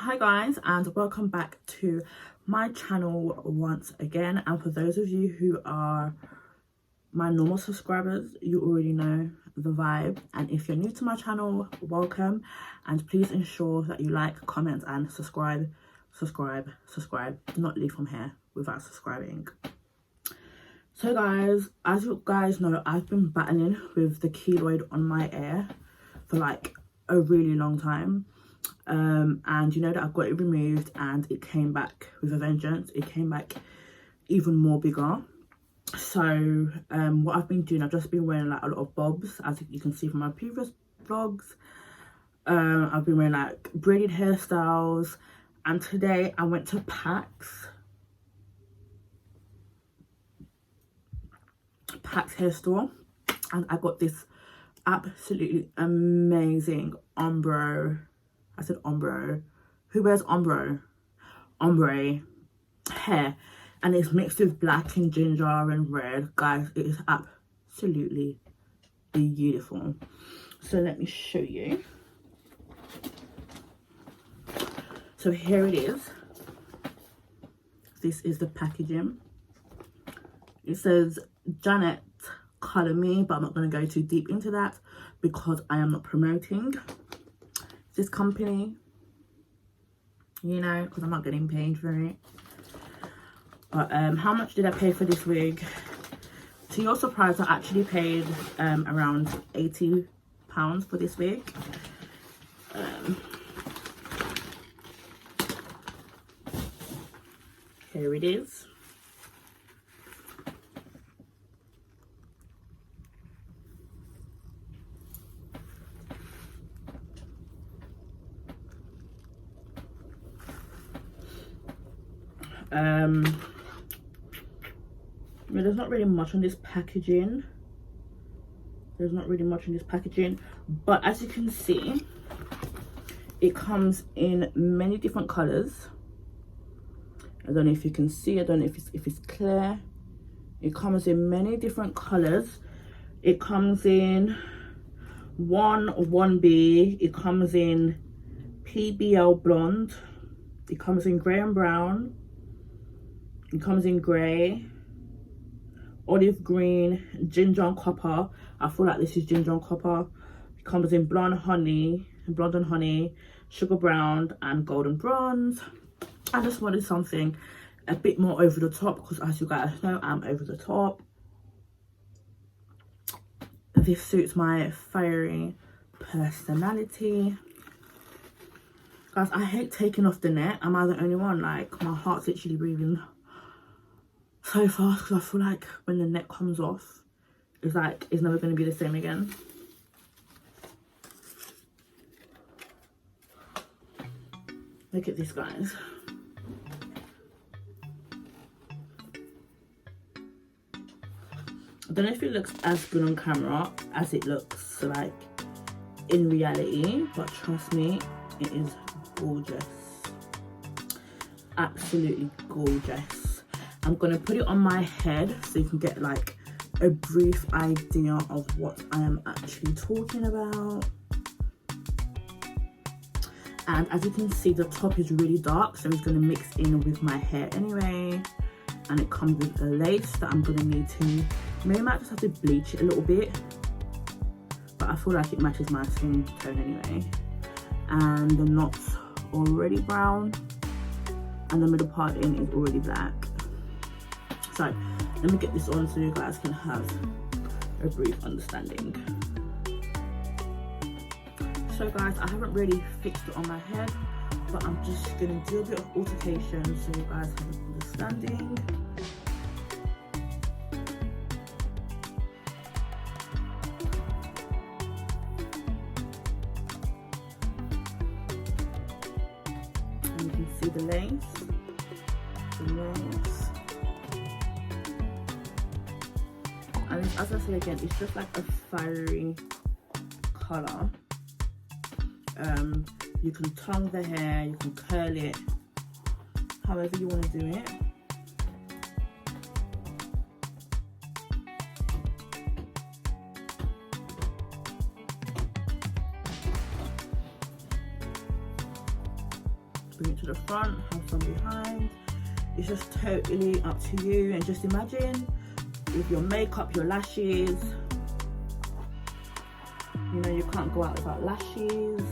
Hi guys, and welcome back to my channel once again. And for those of you who are my normal subscribers, you already know the vibe. And if you're new to my channel, welcome, and please ensure that you like, comment and subscribe. Do not leave from here without subscribing. So guys, as you guys know, I've been battling with the keloid on my ear for like a really long time. And you know that I got it removed and it came back with a vengeance. It came back even more bigger. So what I've been doing, I've just been wearing like a lot of bobs, as you can see from my previous vlogs. I've been wearing like braided hairstyles, and today I went to Pax hair store, and I got this absolutely amazing OMBRé. I said OMBRé. Who wears OMBRé? OMBRé hair, and it's mixed with black and ginger and red. Guys, it is absolutely beautiful. So let me show you. So here it is. This is the packaging. It says Janet Colour Me, but I'm not going to go too deep into that because I am not promoting this company, you know, because I'm not getting paid for it. But how much did I pay for this wig? To your surprise, I actually paid around £80 for this wig. Here it is. There's not really much on this packaging. But as you can see, it comes in many different colors. I don't know if you can see, I don't know if it's clear. It comes in many different colors. It comes in 1B, it comes in PBL blonde, it comes in grey and brown, it comes in grey, olive green, ginger and copper. I feel like this is ginger and copper. It comes in blonde and honey, sugar brown and golden bronze. I just wanted something a bit more over the top because, as you guys know, I'm over the top. This suits my fiery personality. Guys, I hate taking off the net. Am I the only one? Like, my heart's literally breathing so fast because I feel like when the net comes off, it's like it's never going to be the same again. Look at this, guys. I don't know if it looks as good on camera as it looks like in reality, but trust me, it is gorgeous. Absolutely gorgeous. I'm gonna put it on my head so you can get like a brief idea of what I am actually talking about. And as you can see, the top is really dark, so it's gonna mix in with my hair anyway. And it comes with a lace that I'm gonna need to, maybe I might just have to bleach it a little bit, but I feel like it matches my skin tone anyway. And the knot's already brown, and the middle part in is already black. So let me get this on so you guys can have a brief understanding. So guys, I haven't really fixed it on my head, but I'm just gonna do a bit of altercation so you guys have an understanding. And you can see the lace. And as I say again, it's just like a fiery colour. You can tongue the hair, you can curl it, however you want to do it. bring it to the front, have some behind. It's just totally up to you. And just imagine with your makeup, your lashes, you know, you can't go out without lashes.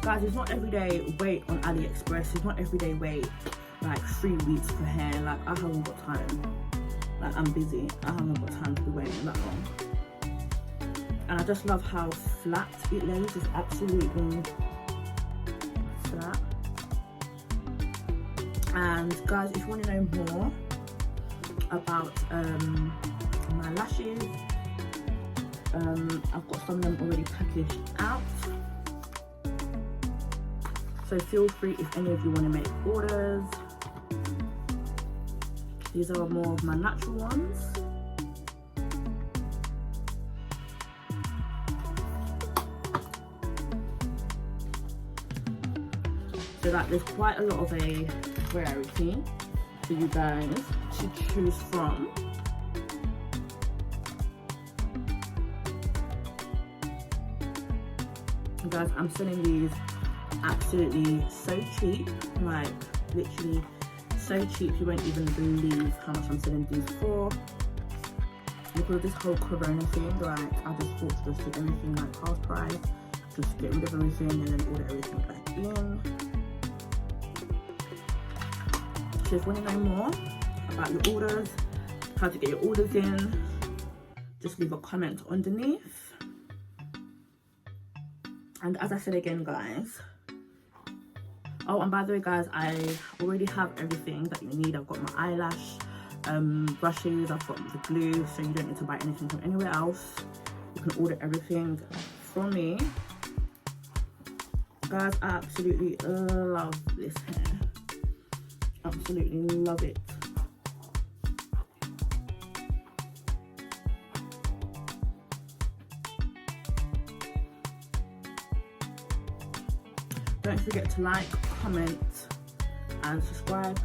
Guys, it's not everyday wait on AliExpress. It's not everyday wait like 3 weeks for hair. Like, I haven't got time. Like, I'm busy. I haven't got time to be waiting that long. And I just love how flat it lays. It's absolutely flat. And guys, if you want to know more about my lashes, I've got some of them already packaged out. So feel free if any of you want to make orders. These are more of my natural ones. So that there's quite a lot of a variety for you guys to choose from. And guys, I'm selling these absolutely so cheap, like literally so cheap you won't even believe how much I'm selling these for. Because of this whole corona thing, like I just thought to just do everything like half price, just get rid of everything and then order everything back in. So if you want to know more about your orders, how to get your orders in, just leave a comment underneath. And as I said again, guys, oh, and by the way, guys, I already have everything that you need. I've got my eyelash brushes, I've got the glue, so you don't need to buy anything from anywhere else. You can order everything from me. Guys, I absolutely love this hair. Absolutely love it. Don't forget to like, comment and subscribe.